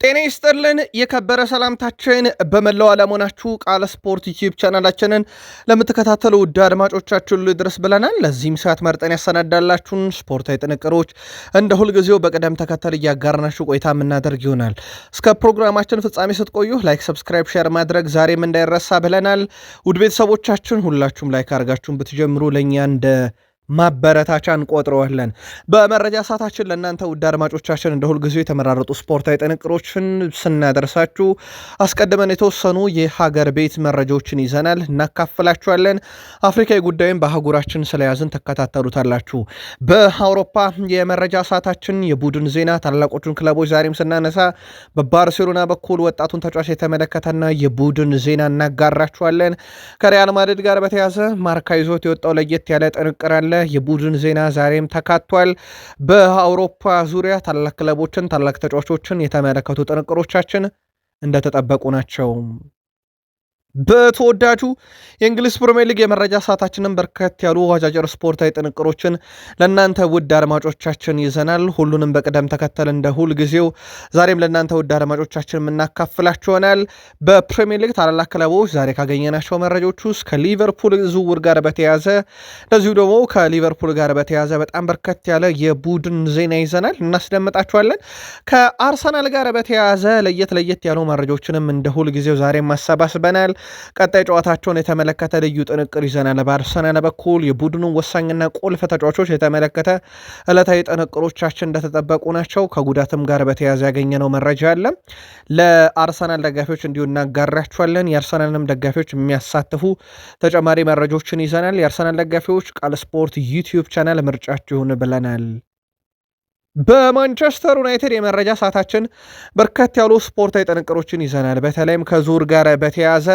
ጤና ይስጥልን የከበረ ሰላምታችን በመላው ዓለም ሆናችሁ ቃል ስፖርት ዩቲዩብ ቻናላችንን ለምትከታተሉ ውድ አድማጮቻችን ልድረስ ብለናል። ለዚህም ሰዓት መርጠን ያሰናዳላችሁን ስፖርታዊ ጥንቅሮች እንደ ሁልጊዜው በቅደም ተከተል እያጋርናችሁ ቆይታ የምናደርግ ይሆናል። እስከ ፕሮግራማችን ፍጻሜ ስትቆዩ ላይክ፣ ሰብስክራይብ፣ ሼር ማድረግ ዛሬም እንዳይረሳ ብለናል። ውድ ቤተሰቦቻችን ሁላችሁም ላይክ አድርጋችሁን ብትጀምሩ ለእኛ እንደ ማበረታቻ እንቆጥረዋለን። በመረጃ ሰዓታችን ለእናንተ ውድ አድማጮቻችን እንደ ሁልጊዜው የተመራረጡ ስፖርታዊ ጥንቅሮችን ስናደርሳችሁ አስቀድመን የተወሰኑ የሀገር ቤት መረጃዎችን ይዘናል እናካፍላችኋለን። አፍሪካዊ ጉዳይም በአህጉራችን ስለያዝን ተከታተሉታላችሁ። በአውሮፓ የመረጃ ሰዓታችን የቡድን ዜና ታላቆቹን ክለቦች ዛሬም ስናነሳ በባርሴሎና በኩል ወጣቱን ተጫዋች የተመለከተና የቡድን ዜና እናጋራችኋለን። ከሪያል ማድሪድ ጋር በተያዘ ማርካ ይዞት የወጣው ለየት ያለ ጥንቅር አለ። የቡድን ዜና ዛሬም ተካቷል። በአውሮፓ ዙሪያ ታላቅ ክለቦችን ታላቅ ተጫዋቾችን የተመለከቱ ጥንቅሮቻችን እንደተጠበቁ ናቸው። በተወዳጁ የእንግሊዝ ፕሪሚየር ሊግ የመረጃ ሰዓታችንን በርከት ያሉ አጫጭር ስፖርታዊ ጥንቅሮችን ለእናንተ ውድ አድማጮቻችን ይዘናል። ሁሉንም በቅደም ተከተል እንደ ሁል ጊዜው ዛሬም ለእናንተ ውድ አድማጮቻችን የምናካፍላችሁ ይሆናል። በፕሪሚየር ሊግ ታላላቅ ክለቦች ዛሬ ካገኘናቸው መረጃዎች ውስጥ ከሊቨርፑል ዝውውር ጋር በተያዘ እንደዚሁ ደግሞ ከሊቨርፑል ጋር በተያዘ በጣም በርከት ያለ የቡድን ዜና ይዘናል እናስደምጣችኋለን። ከአርሰናል ጋር በተያዘ ለየት ያሉ መረጃዎችንም እንደ ሁል ጊዜው ዛሬም ማሰባስበናል። ቀጣይ ጨዋታቸውን የተመለከተ ልዩ ጥንቅር ይዘናል። በአርሰናል በኩል የቡድኑ ወሳኝና ቁልፍ ተጫዋቾች የተመለከተ ዕለታዊ ጥንቅሮቻችን እንደተጠበቁ ናቸው። ከጉዳትም ጋር በተያያዘ ያገኘነው መረጃ አለ። ለአርሰናል ደጋፊዎች እንዲሁ እናጋራችኋለን። የአርሰናልንም ደጋፊዎች የሚያሳትፉ ተጨማሪ መረጃዎችን ይዘናል። የአርሰናል ደጋፊዎች ቃል ስፖርት ዩቲዩብ ቻናል ምርጫችሁ ይሁን ብለናል። በማንቸስተር ዩናይትድ የመረጃ ሰዓታችን በርከት ያሉ ስፖርታዊ ጥንቅሮችን ይዘናል። በተለይም ከዙር ጋር በተያዘ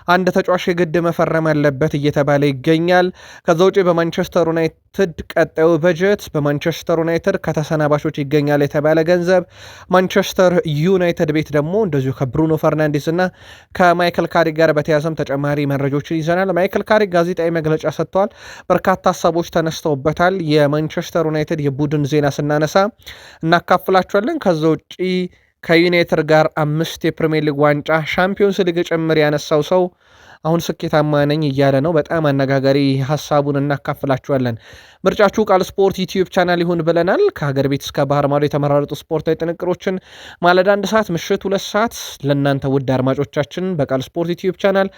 አንድ ተጫዋች የግድ መፈረም አለበት እየተባለ ይገኛል። ከዛ ውጪ በማንቸስተር ዩናይትድ ቀጣዩ በጀት በማንቸስተር ዩናይትድ ከተሰናባሾች ይገኛል የተባለ ገንዘብ ማንቸስተር ዩናይትድ ቤት ደግሞ እንደዚሁ ከብሩኖ ፈርናንዴስ እና ከማይክል ካሪክ ጋር በተያዘም ተጨማሪ መረጃዎችን ይዘናል። ማይክል ካሪክ ጋዜጣዊ መግለጫ ሰጥተዋል። በርካታ ሀሳቦች ተነስተውበታል። የማንቸስተር ዩናይትድ የቡድን ዜና ስናነሳ እናካፍላችኋለን። ከዛ ውጪ ከዩናይትድ ጋር 5 የፕሪሚየር ሊግ ዋንጫ ሻምፒዮንስ ሊግ ጭምር ያነሳው ሰው አሁን ስኬታማ ነኝ እያለ ነው። በጣም አነጋጋሪ ሀሳቡን እናካፍላችኋለን። ምርጫችሁ ቃል ስፖርት ዩቲዩብ ቻናል ይሁን ብለናል። ከሀገር ቤት እስከ ባህር ማዶ የተመራረጡ ስፖርታዊ ጥንቅሮችን ማለዳ 1 ሰዓት ምሽት 2 ሰዓት ለእናንተ ውድ አድማጮቻችን በቃል ስፖርት ዩቲዩብ ቻናል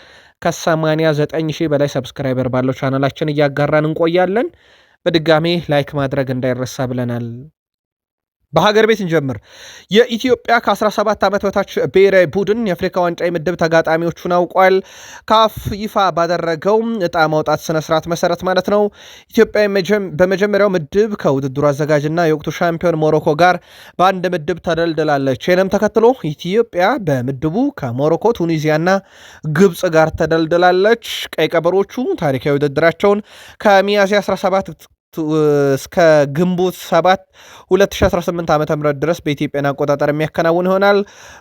ከ89 ሺህ በላይ ሰብስክራይበር ባለው ቻናላችን እያጋራን እንቆያለን። በድጋሜ ላይክ ማድረግ እንዳይረሳ ብለናል። በሀገር ቤት እንጀምር። የኢትዮጵያ ከ17 ዓመት በታች ብሔራዊ ቡድን የአፍሪካ ዋንጫ የምድብ ተጋጣሚዎቹን አውቋል። ካፍ ይፋ ባደረገው እጣ ማውጣት ስነስርዓት መሰረት ማለት ነው። ኢትዮጵያ በመጀመሪያው ምድብ ከውድድሩ አዘጋጅና የወቅቱ ሻምፒዮን ሞሮኮ ጋር በአንድ ምድብ ተደልድላለች። ይህንም ተከትሎ ኢትዮጵያ በምድቡ ከሞሮኮ፣ ቱኒዚያና ግብፅ ጋር ተደልድላለች። ቀይ ቀበሮቹ ታሪካዊ ውድድራቸውን ከሚያዝያ 17 እስከ ግንቦት 7 2018 ዓ.ም ድረስ በኢትዮጵያን አቆጣጠር የሚያከናውን ይሆናል።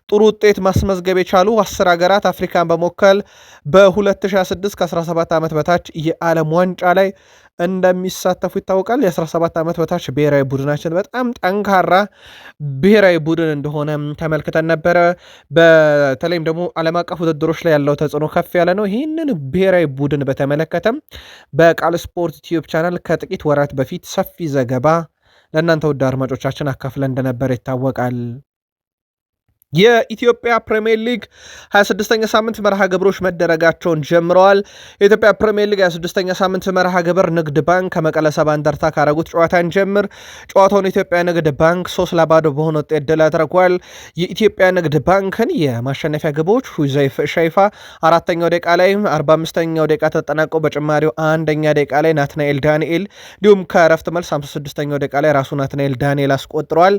ጥሩ ውጤት ማስመዝገብ የቻሉ 10 ሀገራት አፍሪካን በመወከል በ2026 ከ17 ዓመት በታች የዓለም ዋንጫ ላይ እንደሚሳተፉ ይታወቃል። የ17 ዓመት በታች ብሔራዊ ቡድናችን በጣም ጠንካራ ብሔራዊ ቡድን እንደሆነ ተመልክተን ነበረ። በተለይም ደግሞ ዓለም አቀፍ ውድድሮች ላይ ያለው ተጽዕኖ ከፍ ያለ ነው። ይህንን ብሔራዊ ቡድን በተመለከተም በቃል ስፖርት ዩቲዩብ ቻናል ከጥቂት ወራት በፊት ሰፊ ዘገባ ለእናንተ ውድ አድማጮቻችን አካፍለን እንደነበር ይታወቃል። የኢትዮጵያ ፕሪሚየር ሊግ 26ኛ ሳምንት መርሃ ግብሮች መደረጋቸውን ጀምረዋል። የኢትዮጵያ ፕሪሚየር ሊግ 26ኛ ሳምንት መርሃ ግብር ንግድ ባንክ ከመቀለ ሰባ እንደርታ ካረጉት ጨዋታን ጀምር ጨዋታውን ኢትዮጵያ ንግድ ባንክ 3-0 በሆነ ውጤት ድል አድርጓል። የኢትዮጵያ ንግድ ባንክን የማሸነፊያ ግቦች ሁዘይፍ ሸይፋ 4ኛው ደቂቃ ላይ፣ 45ኛው ደቂቃ ተጠናቀው በጭማሪው 1ኛ ደቂቃ ላይ ናትናኤል ዳንኤል እንዲሁም ከረፍት መልስ 56ኛው ደቂቃ ላይ ራሱ ናትናኤል ዳንኤል አስቆጥረዋል።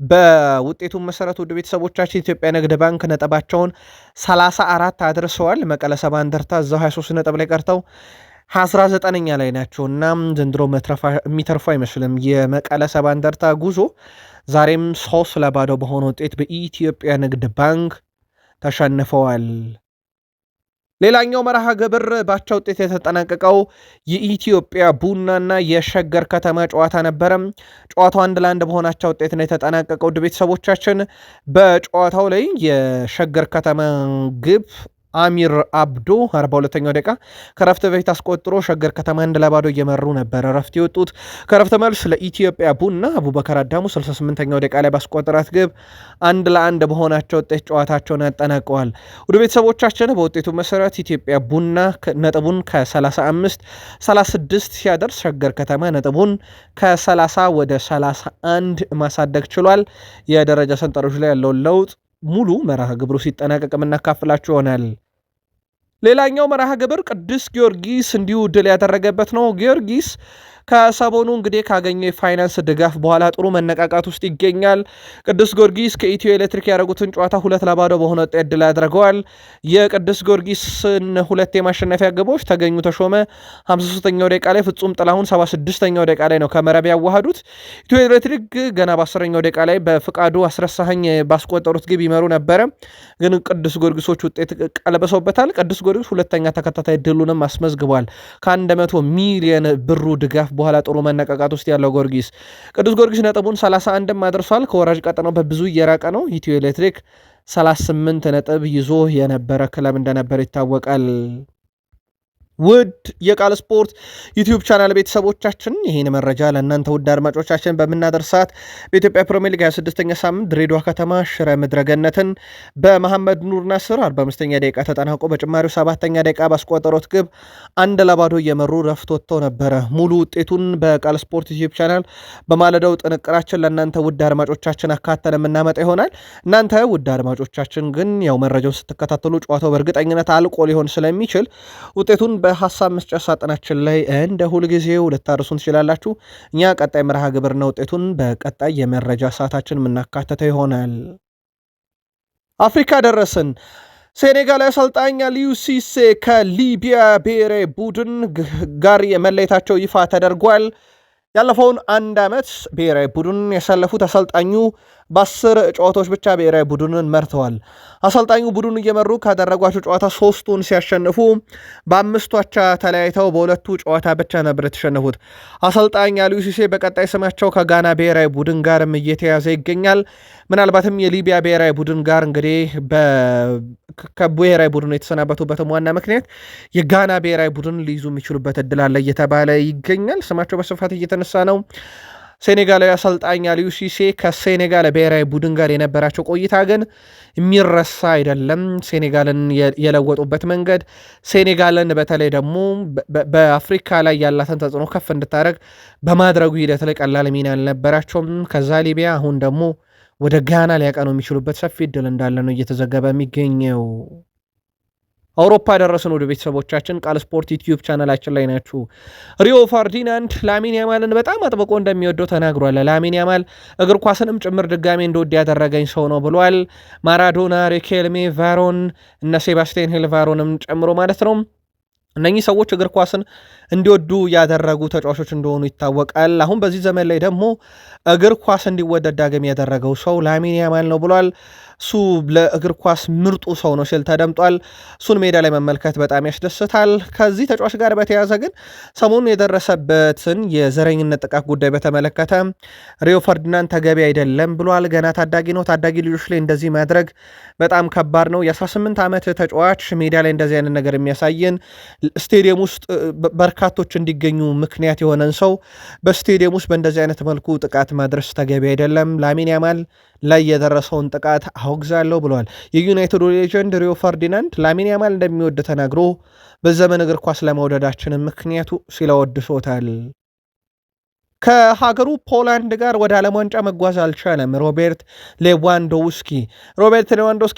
በውጤቱም መሰረት ውድ ቤተሰቦቻችን ኢትዮጵያ ንግድ ባንክ ነጥባቸውን 34 አድርሰዋል። መቀለ ሰባ እንደርታ እዛው 23 ነጥብ ላይ ቀርተው 19ኛ ላይ ናቸውና ዘንድሮ የሚተርፉ አይመስልም። የመቀለ ሰባ እንደርታ ጉዞ ዛሬም 3-0 በሆነ ውጤት በኢትዮጵያ ንግድ ባንክ ተሸንፈዋል። ሌላኛው መርሃ ግብር ባቻ ውጤት የተጠናቀቀው የኢትዮጵያ ቡናና የሸገር ከተማ ጨዋታ ነበረ። ጨዋታው 1-1 በሆናቸው ውጤት ነው የተጠናቀቀው። ውድ ቤተሰቦቻችን በጨዋታው ላይ የሸገር ከተማ ግብ አሚር አብዶ 42ኛው ደቂቃ ከረፍት በፊት አስቆጥሮ ሸገር ከተማ 1-0 እየመሩ ነበር ረፍት የወጡት። ከረፍት መልስ ለኢትዮጵያ ቡና አቡበከር አዳሙ 68ኛው ደቂቃ ላይ ባስቆጠራት ግብ 1-1 በሆናቸው ውጤት ጨዋታቸውን ያጠናቀዋል። ወደ ቤተሰቦቻችን በውጤቱ መሰረት ኢትዮጵያ ቡና ነጥቡን ከ35-36 ሲያደርስ ሸገር ከተማ ነጥቡን ከ30 ወደ 31 ማሳደግ ችሏል። የደረጃ ሰንጠረዡ ላይ ያለውን ለውጥ ሙሉ መርሃ ግብሩ ሲጠናቀቅ የምናካፍላችሁ ይሆናል። ሌላኛው መርሃ ግብር ቅዱስ ጊዮርጊስ እንዲሁ ድል ያደረገበት ነው። ጊዮርጊስ ከሰሞኑ እንግዲህ ካገኘው የፋይናንስ ድጋፍ በኋላ ጥሩ መነቃቃት ውስጥ ይገኛል። ቅዱስ ጊዮርጊስ ከኢትዮ ኤሌክትሪክ ያደረጉትን ጨዋታ 2-0 በሆነ ውጤት ድል ያደርገዋል። የቅዱስ ጊዮርጊስን ሁለት የማሸነፊያ ግቦች ተገኙ ተሾመ 53ኛው ደቂቃ ላይ፣ ፍጹም ጥላሁን 76ኛው ደቂቃ ላይ ነው ከመረብ ያዋሃዱት። ኢትዮ ኤሌክትሪክ ገና በ10ኛው ደቂቃ ላይ በፍቃዱ አስረሳኸኝ ባስቆጠሩት ግብ ይመሩ ነበረ፣ ግን ቅዱስ ጊዮርጊሶች ውጤት ቀለበሰውበታል። ቅዱስ ጊዮርጊስ ሁለተኛ ተከታታይ ድሉንም አስመዝግቧል። ከ100 ሚሊዮን ብሩ ድጋፍ በኋላ ጥሩ መነቃቃት ውስጥ ያለው ቅዱስ ጊዮርጊስ ነጥቡን 31 አድርሷል። ከወራጅ ቀጠናው በብዙ እየራቀ ነው። ኢትዮ ኤሌክትሪክ 38 ነጥብ ይዞ የነበረ ክለብ እንደነበር ይታወቃል። ውድ የቃል ስፖርት ዩቲዩብ ቻናል ቤተሰቦቻችን ይህን መረጃ ለእናንተ ውድ አድማጮቻችን በምናደርሳት በኢትዮጵያ ፕሪሚየር ሊግ 26ኛ ሳምንት ድሬዳዋ ከተማ ሽረ ምድረገነትን በመሐመድ ኑር ናስር 45ኛ ደቂቃ ተጠናቆ በጭማሪው 7ኛ ደቂቃ ባስቆጠሩት ግብ 1-0 እየመሩ ረፍት ወጥተው ነበረ። ሙሉ ውጤቱን በቃል ስፖርት ዩቲዩብ ቻናል በማለዳው ጥንቅራችን ለእናንተ ውድ አድማጮቻችን አካተን የምናመጣ ይሆናል። እናንተ ውድ አድማጮቻችን ግን ያው መረጃውን ስትከታተሉ ጨዋታው በእርግጠኝነት አልቆ ሊሆን ስለሚችል ውጤቱን በሐሳብ መስጫ ሳጥናችን ላይ እንደ ሁልጊዜው ልታርሱን ትችላላችሁ። እኛ ቀጣይ መርሃ ግብርና ውጤቱን በቀጣይ የመረጃ ሰዓታችን የምናካተተው ይሆናል። አፍሪካ ደረስን። ሴኔጋላዊ አሰልጣኝ አሊዩ ሲሴ ከሊቢያ ብሔራዊ ቡድን ጋር የመለየታቸው ይፋ ተደርጓል። ያለፈውን አንድ ዓመት ብሔራዊ ቡድን ያሳለፉት አሰልጣኙ በ10 ጨዋታዎች ብቻ ብሔራዊ ቡድንን መርተዋል። አሰልጣኙ ቡድኑ እየመሩ ካደረጓቸው ጨዋታ 3ቱን ሲያሸንፉ በ5 አቻ ተለያይተው በ2 ጨዋታ ብቻ ነበር የተሸነፉት። አሰልጣኝ አሊዩ ሲሴ በቀጣይ ስማቸው ከጋና ብሔራዊ ቡድን ጋርም እየተያዘ ይገኛል። ምናልባትም የሊቢያ ብሔራዊ ቡድን ጋር እንግዲህ ከብሔራዊ ቡድኑ የተሰናበቱበትም ዋና ምክንያት የጋና ብሔራዊ ቡድን ሊይዙ የሚችሉበት እድል አለ እየተባለ ይገኛል። ስማቸው በስፋት እየተነሳ ነው። ሴኔጋላዊ አሰልጣኝ አሊዩ ሲሴ ከሴኔጋል ብሔራዊ ቡድን ጋር የነበራቸው ቆይታ ግን የሚረሳ አይደለም። ሴኔጋልን የለወጡበት መንገድ፣ ሴኔጋልን በተለይ ደግሞ በአፍሪካ ላይ ያላትን ተጽዕኖ ከፍ እንድታደረግ በማድረጉ ሂደት ላይ ቀላል ሚና አልነበራቸውም። ከዛ ሊቢያ አሁን ደግሞ ወደ ጋና ሊያቀኑ የሚችሉበት ሰፊ እድል እንዳለ ነው እየተዘገበ የሚገኘው። አውሮፓ ደረስን። ወደ ቤተሰቦቻችን ቃል ስፖርት ዩቲዩብ ቻናላችን ላይ ናችሁ። ሪዮ ፈርዲናንድ ላሚን ያማልን በጣም አጥብቆ እንደሚወደው ተናግሯል። ላሚን ያማል እግር ኳስንም ጭምር ድጋሜ እንደወድ ያደረገኝ ሰው ነው ብሏል። ማራዶና፣ ሪኬልሜ፣ ቫሮን እነ ሴባስቲያን ሂል ቫሮንም ጨምሮ ማለት ነው። እነኚህ ሰዎች እግር ኳስን እንዲወዱ ያደረጉ ተጫዋቾች እንደሆኑ ይታወቃል። አሁን በዚህ ዘመን ላይ ደግሞ እግር ኳስ እንዲወደድ ዳግም ያደረገው ሰው ላሚን ያማል ነው ብሏል። እሱ ለእግር ኳስ ምርጡ ሰው ነው ሲል ተደምጧል። እሱን ሜዳ ላይ መመልከት በጣም ያስደስታል። ከዚህ ተጫዋች ጋር በተያያዘ ግን ሰሞኑን የደረሰበትን የዘረኝነት ጥቃት ጉዳይ በተመለከተ ሪዮ ፈርዲናንድ ተገቢ አይደለም ብሏል። ገና ታዳጊ ነው። ታዳጊ ልጆች ላይ እንደዚህ ማድረግ በጣም ከባድ ነው። የ18 ዓመት ተጫዋች ሜዳ ላይ እንደዚህ አይነት ነገር የሚያሳየን ስቴዲየም ውስጥ በርካቶች እንዲገኙ ምክንያት የሆነን ሰው በስቴዲየም ውስጥ በእንደዚህ አይነት መልኩ ጥቃት ማድረስ ተገቢ አይደለም። ላሚን ያማል ላይ የደረሰውን ጥቃት አውግዛለሁ ብለዋል። የዩናይትድ ሌጀንድ ሪዮ ፈርዲናንድ ላሚን ያማል እንደሚወድ ተናግሮ በዘመን እግር ኳስ ለመውደዳችንን ምክንያቱ ሲለወድሶታል። ከሀገሩ ፖላንድ ጋር ወደ ዓለም ዋንጫ መጓዝ አልቻለም ሮቤርት ሌዋንዶውስኪ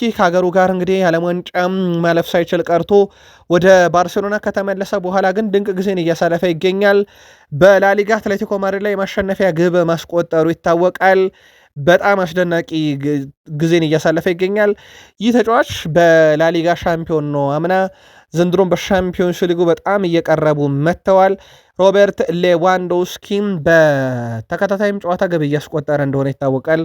ከሀገሩ ጋር እንግዲህ ዓለም ዋንጫ ማለፍ ሳይችል ቀርቶ ወደ ባርሴሎና ከተመለሰ በኋላ ግን ድንቅ ጊዜን እያሳለፈ ይገኛል። በላሊጋ አትሌቲኮ ማድሪድ ላይ ማሸነፊያ ግብ ማስቆጠሩ ይታወቃል። በጣም አስደናቂ ጊዜን እያሳለፈ ይገኛል። ይህ ተጫዋች በላሊጋ ሻምፒዮን ነው አምና፣ ዘንድሮም በሻምፒዮንስ ሊጉ በጣም እየቀረቡ መጥተዋል። ሮበርት ሌዋንዶስኪም በተከታታይም ጨዋታ ግብ እያስቆጠረ እንደሆነ ይታወቃል።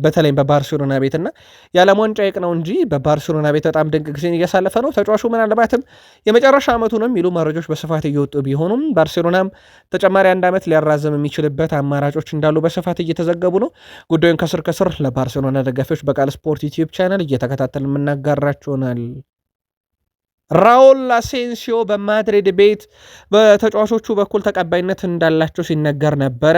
በተለይም በባርሴሎና ቤት እና የዓለም ዋንጫ ይቅ ነው እንጂ በባርሴሎና ቤት በጣም ድንቅ ጊዜን እያሳለፈ ነው። ተጫዋቹ ምናልባትም የመጨረሻ ዓመቱንም የሚሉ መረጃዎች በስፋት እየወጡ ቢሆኑም ባርሴሎናም ተጨማሪ 1 ዓመት ሊያራዘም የሚችልበት አማራጮች እንዳሉ በስፋት እየተዘገቡ ነው። ጉዳዩን ከስር ከስር ለባርሴሎና ደጋፊዎች በቃል ስፖርት ዩቲዩብ ቻናል እየተከታተል የምናጋራችሁናል። ራውል አሴንሲዮ በማድሪድ ቤት በተጫዋቾቹ በኩል ተቀባይነት እንዳላቸው ሲነገር ነበረ።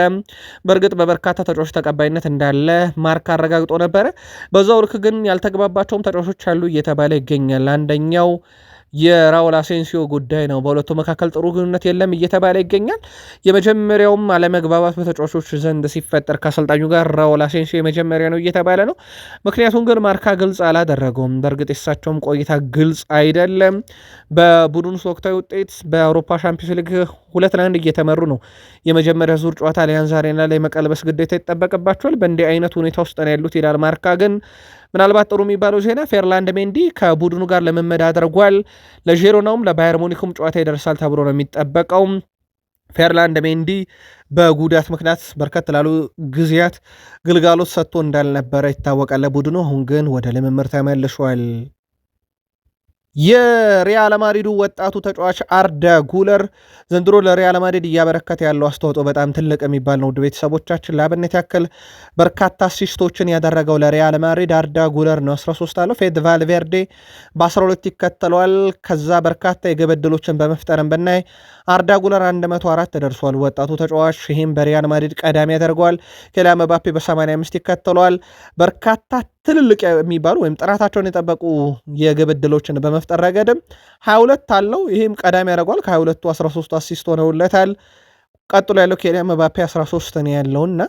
በእርግጥ በበርካታ ተጫዋቾች ተቀባይነት እንዳለ ማርካ አረጋግጦ ነበረ። በዛው ልክ ግን ያልተግባባቸውም ተጫዋቾች አሉ እየተባለ ይገኛል። አንደኛው የራውል አሴንሲዮ ጉዳይ ነው። በሁለቱ መካከል ጥሩ ግንኙነት የለም እየተባለ ይገኛል። የመጀመሪያውም አለመግባባት በተጫዋቾች ዘንድ ሲፈጠር ከአሰልጣኙ ጋር ራውል አሴንሲዮ የመጀመሪያ ነው እየተባለ ነው። ምክንያቱም ግን ማርካ ግልጽ አላደረገውም። በእርግጥ የሳቸውም ቆይታ ግልጽ አይደለም። በቡድኑ ወቅታዊ ውጤት በአውሮፓ ሻምፒዮንስ ሊግ 2-1 እየተመሩ ነው። የመጀመሪያ ዙር ጨዋታ አሊያንዝ አሬና ላይ መቀልበስ ግዴታ ይጠበቅባቸዋል። በእንዲህ አይነት ሁኔታ ውስጥ ነው ያሉት ይላል ማርካ። ግን ምናልባት ጥሩ የሚባለው ዜና ፌርላንድ ሜንዲ ከቡድኑ ጋር ልምምድ አድርጓል። ለዢሮናውም ለባየር ሙኒኩም ጨዋታ ይደርሳል ተብሎ ነው የሚጠበቀው። ፌርላንድ ሜንዲ በጉዳት ምክንያት በርከት ላሉ ጊዜያት ግልጋሎት ሰጥቶ እንዳልነበረ ይታወቃል ለቡድኑ። አሁን ግን ወደ ልምምድ ተመልሷል። የሪያል ማድሪዱ ወጣቱ ተጫዋች አርዳ ጉለር ዘንድሮ ለሪያል ማድሪድ እያበረከተ ያለው አስተዋጽኦ በጣም ትልቅ የሚባል ነው። ውድ ቤተሰቦቻችን ለአብነት ያክል በርካታ አሲስቶችን ያደረገው ለሪያል ማድሪድ አርዳ ጉለር ነው። 13 አለው። ፌድ ቫልቬርዴ በ12 ይከተለዋል። ከዛ በርካታ የግብ ዕድሎችን በመፍጠርም ብናይ አርዳ ጉለር 104 ተደርሷል። ወጣቱ ተጫዋች ይህም በሪያል ማድሪድ ቀዳሚ ያደርገዋል። ኬሊያን ምባፔ በ85 ይከተለዋል። በርካታ ትልልቅ የሚባሉ ወይም ጥራታቸውን የጠበቁ የግብ ዕድሎችን በመፍጠር ረገድም 22 አለው። ይህም ቀዳሚ ያደርገዋል። ከ22ቱ 13 አሲስት ሆነውለታል። ቀጥሎ ያለው ኬሊያን ምባፔ 13 ነው ያለውና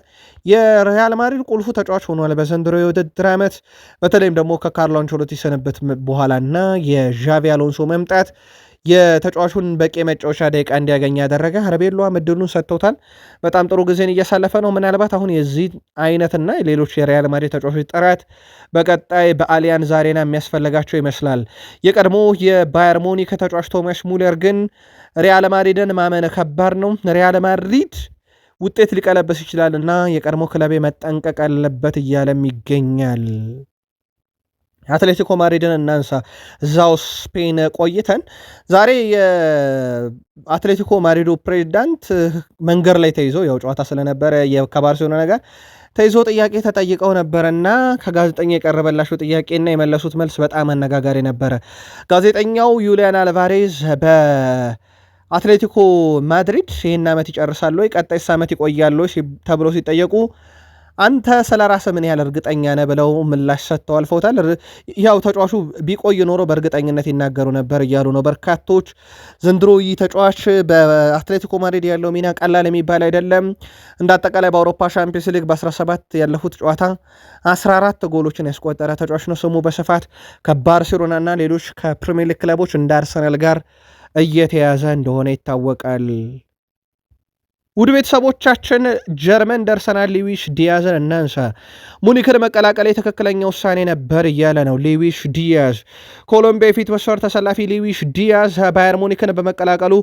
የሪያል ማድሪድ ቁልፉ ተጫዋች ሆኗል በዘንድሮ የውድድር ዓመት። በተለይም ደግሞ ከካርሎ አንቸሎቲ ሰነበት በኋላና የዣቪ አሎንሶ መምጣት የተጫዋቹን በቂ መጫወቻ ደቂቃ እንዲያገኝ ያደረገ አርቤሎ እድሉን ሰጥተውታል። በጣም ጥሩ ጊዜን እያሳለፈ ነው። ምናልባት አሁን የዚህ አይነትና ሌሎች የሪያል ማድሪድ ተጫዋቾች ጥራት በቀጣይ በአሊያንዝ አሬና የሚያስፈልጋቸው ይመስላል። የቀድሞ የባየር ሙኒክ ተጫዋች ቶማስ ሙለር ግን ሪያል ማድሪድን ማመን ከባድ ነው፣ ሪያል ማድሪድ ውጤት ሊቀለበስ ይችላል እና የቀድሞ ክለቤ መጠንቀቅ አለበት እያለም ይገኛል። አትሌቲኮ ማድሪድን እናንሳ። እዛው ስፔን ቆይተን ዛሬ የአትሌቲኮ ማድሪዱ ፕሬዚዳንት መንገድ ላይ ተይዞ ያው ጨዋታ ስለነበረ ከባርሴሎና ነገር ተይዞ ጥያቄ ተጠይቀው ነበረና ከጋዜጠኛ የቀረበላቸው ጥያቄና የመለሱት መልስ በጣም አነጋጋሪ ነበረ። ጋዜጠኛው ዩሊያን አልቫሬዝ በአትሌቲኮ ማድሪድ ይህን ዓመት ይጨርሳሉ ወይ ቀጣይ ዓመት ይቆያሉ ተብሎ ሲጠየቁ አንተ ስለ ራስህ ምን ያህል እርግጠኛ ነህ ብለው ምላሽ ሰጥተው አልፈውታል። ያው ተጫዋቹ ቢቆይ ኖሮ በእርግጠኝነት ይናገሩ ነበር እያሉ ነው በርካቶች። ዘንድሮ ይህ ተጫዋች በአትሌቲኮ ማድሪድ ያለው ሚና ቀላል የሚባል አይደለም። እንደ አጠቃላይ በአውሮፓ ሻምፒዮንስ ሊግ በ17 ያለፉት ጨዋታ 14 ጎሎችን ያስቆጠረ ተጫዋች ነው። ስሙ በስፋት ከባርሴሎና እና ሌሎች ከፕሪሚየር ሊግ ክለቦች እንደ አርሰናል ጋር እየተያዘ እንደሆነ ይታወቃል። ውድ ቤተሰቦቻችን ጀርመን ደርሰናል። ሉዊስ ዲያዝን እናንሳ። ሙኒክን መቀላቀል ትክክለኛ ውሳኔ ነበር እያለ ነው ሉዊስ ዲያዝ። ኮሎምቢያ የፊት መስመር ተሰላፊ ሉዊስ ዲያዝ ባየር ሙኒክን በመቀላቀሉ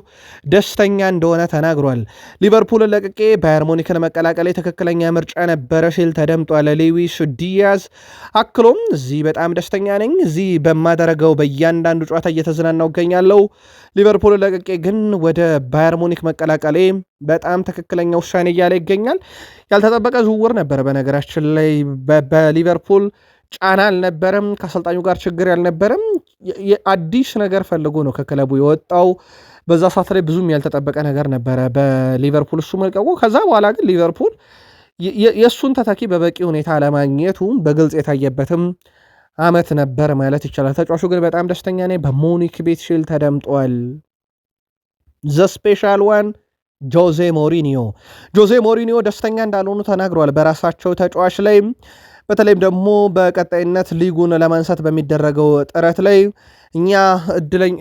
ደስተኛ እንደሆነ ተናግሯል። ሊቨርፑልን ለቅቄ ባየር ሙኒክን መቀላቀል ትክክለኛ ምርጫ ነበረ ሲል ተደምጧል ሉዊስ ዲያዝ። አክሎም እዚህ በጣም ደስተኛ ነኝ፣ እዚህ በማደረገው በእያንዳንዱ ጨዋታ እየተዝናናው እገኛለሁ። ሊቨርፑልን ለቅቄ ግን ወደ ባየር ሙኒክ መቀላቀሌ በጣም ትክክለኛ ውሳኔ እያለ ይገኛል። ያልተጠበቀ ዝውውር ነበረ በነገራችን ላይ በሊቨርፑል ጫና አልነበረም፣ ከአሰልጣኙ ጋር ችግር ያልነበረም። አዲስ ነገር ፈልጎ ነው ከክለቡ የወጣው። በዛ ሰዓት ላይ ብዙም ያልተጠበቀ ነገር ነበረ በሊቨርፑል እሱ መልቀቁ። ከዛ በኋላ ግን ሊቨርፑል የእሱን ተተኪ በበቂ ሁኔታ አለማግኘቱ በግልጽ የታየበትም ዓመት ነበር ማለት ይቻላል። ተጫዋቹ ግን በጣም ደስተኛ ነኝ በሙኒክ ቤት ሲል ተደምጧል። ዘ ስፔሻል ዋን ጆዜ ሞሪኒዮ ደስተኛ እንዳልሆኑ ተናግረዋል በራሳቸው ተጫዋች ላይ። በተለይም ደግሞ በቀጣይነት ሊጉን ለማንሳት በሚደረገው ጥረት ላይ እኛ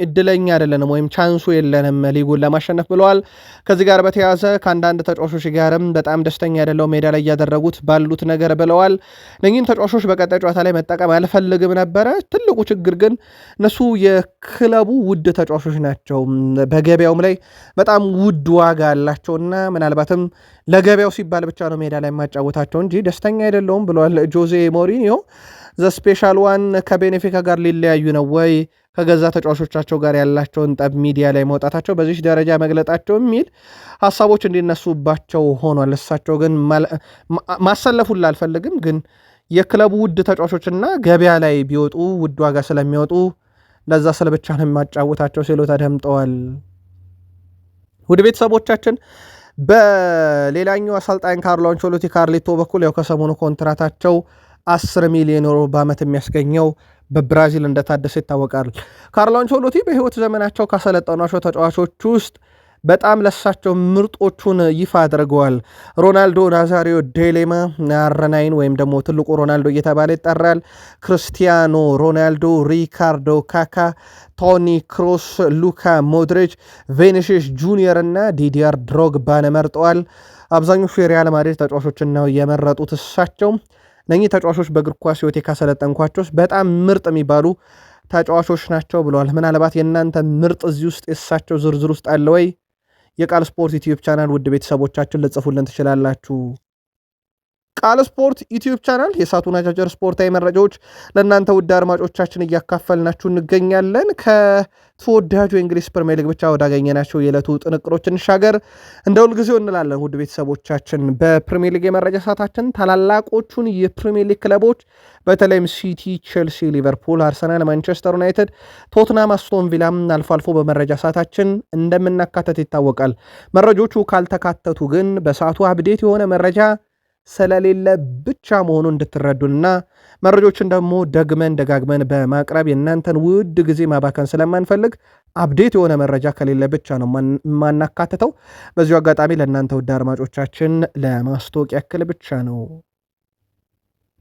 እድለኛ አይደለንም ወይም ቻንሱ የለንም ሊጉን ለማሸነፍ ብለዋል። ከዚህ ጋር በተያያዘ ከአንዳንድ ተጫዋቾች ጋርም በጣም ደስተኛ አይደለው ሜዳ ላይ እያደረጉት ባሉት ነገር ብለዋል። እነኚህን ተጫዋቾች በቀጣይ ጨዋታ ላይ መጠቀም አልፈልግም ነበረ። ትልቁ ችግር ግን እነሱ የክለቡ ውድ ተጫዋቾች ናቸው። በገበያውም ላይ በጣም ውድ ዋጋ አላቸውና ምናልባትም ለገበያው ሲባል ብቻ ነው ሜዳ ላይ የማጫወታቸው እንጂ ደስተኛ አይደለውም ብለዋል ጆዜ ሞሪኒዮ። ዘስፔሻል ዋን ከቤኔፊካ ጋር ሊለያዩ ነው ወይ? ከገዛ ተጫዋቾቻቸው ጋር ያላቸውን ጠብ ሚዲያ ላይ መውጣታቸው በዚህ ደረጃ መግለጣቸው የሚል ሀሳቦች እንዲነሱባቸው ሆኗል። እሳቸው ግን ማሰለፉን አልፈልግም፣ ግን የክለቡ ውድ ተጫዋቾችና ገበያ ላይ ቢወጡ ውድ ዋጋ ስለሚወጡ ለዛ ስለ ብቻ ነው የማጫወታቸው ሲሉ ተደምጠዋል። ውድ ቤተሰቦቻችን በሌላኛው አሰልጣኝ ካርሎ አንቸሎቲ ካርሊቶ በኩል ያው ከሰሞኑ ኮንትራታቸው 10 ሚሊዮን ዩሮ በዓመት የሚያስገኘው በብራዚል እንደታደሰ ይታወቃል። ካርሎ አንቸሎቲ በህይወት ዘመናቸው ካሰለጠኗቸው ተጫዋቾች ውስጥ በጣም ለሳቸው ምርጦቹን ይፋ አድርገዋል። ሮናልዶ ናዛሪዮ ዴሌማ አረናይን ወይም ደግሞ ትልቁ ሮናልዶ እየተባለ ይጠራል። ክርስቲያኖ ሮናልዶ፣ ሪካርዶ ካካ፣ ቶኒ ክሮስ፣ ሉካ ሞድሪች፣ ቬኒሲየስ ጁኒየር እና ዲዲያር ድሮግባን መርጠዋል። አብዛኞቹ የሪያል ማድሪድ ተጫዋቾችን ነው የመረጡት እሳቸው። እነኚህ ተጫዋቾች በእግር ኳስ ህይወቴ ካሰለጠንኳቸው በጣም ምርጥ የሚባሉ ተጫዋቾች ናቸው ብለዋል። ምናልባት የእናንተ ምርጥ እዚህ ውስጥ የእሳቸው ዝርዝር ውስጥ አለ ወይ? የቃል ስፖርት ዩቲዩብ ቻናል ውድ ቤተሰቦቻችን ልጽፉልን ትችላላችሁ። ቃል ስፖርት ዩቲዩብ ቻናል የሳቱን አጫጭር ስፖርታዊ መረጃዎች ለእናንተ ውድ አድማጮቻችን እያካፈልናችሁ እንገኛለን። ከተወዳጁ የእንግሊዝ ፕሪሚየር ሊግ ብቻ ወዳገኘናቸው የዕለቱ ጥንቅሮች እንሻገር። እንደ ሁልጊዜው እንላለን ውድ ቤተሰቦቻችን በፕሪሚየር ሊግ የመረጃ ሰዓታችን ታላላቆቹን የፕሪሚየር ሊግ ክለቦች በተለይም ሲቲ፣ ቼልሲ፣ ሊቨርፑል፣ አርሰናል፣ ማንቸስተር ዩናይትድ፣ ቶትናም፣ አስቶን ቪላም አልፎ አልፎ በመረጃ ሰዓታችን እንደምናካተት ይታወቃል። መረጆቹ ካልተካተቱ ግን በሰዓቱ አብዴት የሆነ መረጃ ስለሌለ ብቻ መሆኑን እንድትረዱንና መረጆችን ደግሞ ደግመን ደጋግመን በማቅረብ የእናንተን ውድ ጊዜ ማባከን ስለማንፈልግ አፕዴት የሆነ መረጃ ከሌለ ብቻ ነው የማናካትተው። በዚሁ አጋጣሚ ለእናንተ ውድ አድማጮቻችን ለማስታወቂያ ያክል ብቻ ነው።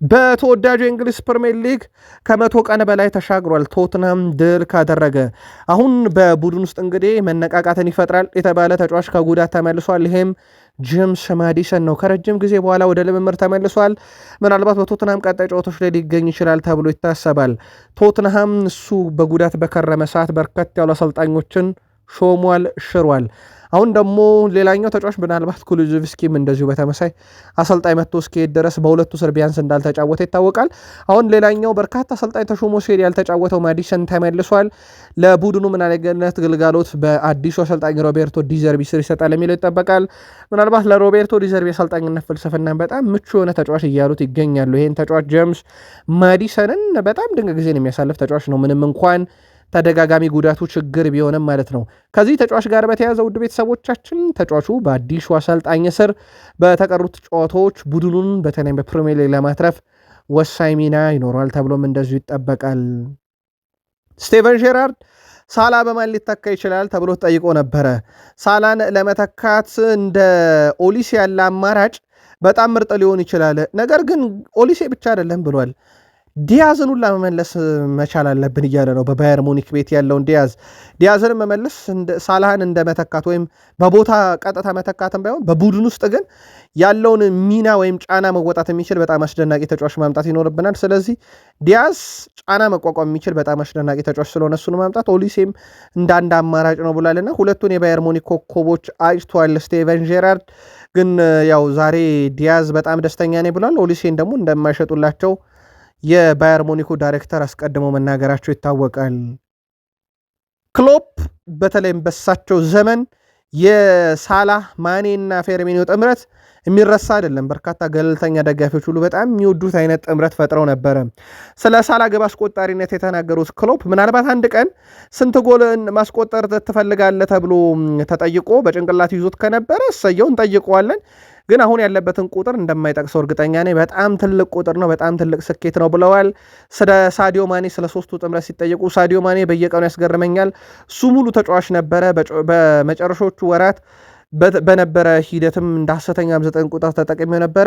በተወዳጁ የእንግሊዝ ፕሪሚየር ሊግ ከ100 ቀን በላይ ተሻግሯል። ቶትናም ድል ካደረገ አሁን በቡድን ውስጥ እንግዲህ መነቃቃትን ይፈጥራል የተባለ ተጫዋች ከጉዳት ተመልሷል። ይሄም ጄምስ ማዲሰን ነው። ከረጅም ጊዜ በኋላ ወደ ልምምድ ተመልሷል። ምናልባት በቶትናም ቀጣይ ጨዋታዎች ላይ ሊገኝ ይችላል ተብሎ ይታሰባል። ቶትናም እሱ በጉዳት በከረመ ሰዓት በርከት ያሉ አሰልጣኞችን ሾሟል፣ ሽሯል። አሁን ደግሞ ሌላኛው ተጫዋች ምናልባት ኩሉዚቭስኪም እንደዚሁ በተመሳይ አሰልጣኝ መጥቶ እስኪሄድ ድረስ በሁለቱ ስር ቢያንስ እንዳልተጫወተ ይታወቃል። አሁን ሌላኛው በርካታ አሰልጣኝ ተሾሞ ሲሄድ ያልተጫወተው ማዲሰን ተመልሷል። ለቡድኑ ምን አይነት ግልጋሎት በአዲሱ አሰልጣኝ ሮቤርቶ ዲዘርቢ ስር ይሰጣል የሚለው ይጠበቃል። ምናልባት ለሮቤርቶ ዲዘርቢ አሰልጣኝነት ፍልስፍና በጣም ምቹ የሆነ ተጫዋች እያሉት ይገኛሉ። ይህን ተጫዋች ጄምስ ማዲሰንን በጣም ድንቅ ጊዜን የሚያሳልፍ ተጫዋች ነው፣ ምንም እንኳን ተደጋጋሚ ጉዳቱ ችግር ቢሆንም ማለት ነው። ከዚህ ተጫዋች ጋር በተያያዘ ውድ ቤተሰቦቻችን ተጫዋቹ በአዲሱ አሰልጣኝ ስር በተቀሩት ጨዋታዎች ቡድኑን በተለይም በፕሪሚየር ሊግ ለማትረፍ ወሳኝ ሚና ይኖረዋል ተብሎም እንደዚሁ ይጠበቃል። ስቴቨን ጄራርድ ሳላ በማን ሊተካ ይችላል ተብሎ ተጠይቆ ነበረ። ሳላን ለመተካት እንደ ኦሊሴ ያለ አማራጭ በጣም ምርጥ ሊሆን ይችላል፣ ነገር ግን ኦሊሴ ብቻ አይደለም ብሏል። ዲያዝን ሁላ መመለስ መቻል አለብን እያለ ነው። በባየር ሙኒክ ቤት ያለውን ዲያዝን መመለስ ሳላህን እንደ መተካት ወይም በቦታ ቀጥታ መተካትም ባይሆን በቡድን ውስጥ ግን ያለውን ሚና ወይም ጫና መወጣት የሚችል በጣም አስደናቂ ተጫዋች ማምጣት ይኖርብናል። ስለዚህ ዲያዝ ጫና መቋቋም የሚችል በጣም አስደናቂ ተጫዋች ስለሆነ እሱን ማምጣት ኦሊሴም እንደ አንድ አማራጭ ነው ብሏልና ሁለቱን የባየር ሙኒክ ኮከቦች አጭቷል ስቴቨን ጄራርድ። ግን ያው ዛሬ ዲያዝ በጣም ደስተኛ ነኝ ብሏል። ኦሊሴን ደግሞ እንደማይሸጡላቸው የባየር ሙኒኩ ዳይሬክተር አስቀድመው መናገራቸው ይታወቃል። ክሎፕ በተለይም በሳቸው ዘመን የሳላህ ማኔና ፌርሚኒዮ ጥምረት የሚረሳ አይደለም። በርካታ ገለልተኛ ደጋፊዎች ሁሉ በጣም የሚወዱት አይነት ጥምረት ፈጥረው ነበረ። ስለ ሳላ ግብ አስቆጣሪነት የተናገሩት ክሎፕ ምናልባት አንድ ቀን ስንት ጎል ማስቆጠር ትፈልጋለህ ተብሎ ተጠይቆ በጭንቅላት ይዞት ከነበረ እሰየው እንጠይቀዋለን፣ ግን አሁን ያለበትን ቁጥር እንደማይጠቅሰው እርግጠኛ ነኝ። በጣም ትልቅ ቁጥር ነው፣ በጣም ትልቅ ስኬት ነው ብለዋል። ስለ ሳዲዮ ማኔ ስለ ሶስቱ ጥምረት ሲጠየቁ ሳዲዮ ማኔ በየቀኑ ያስገርመኛል፣ እሱ ሙሉ ተጫዋች ነበረ። በመጨረሻዎቹ ወራት በነበረ ሂደትም እንደ ሐሰተኛም 9 ቁጥር ተጠቅሜው ነበረ።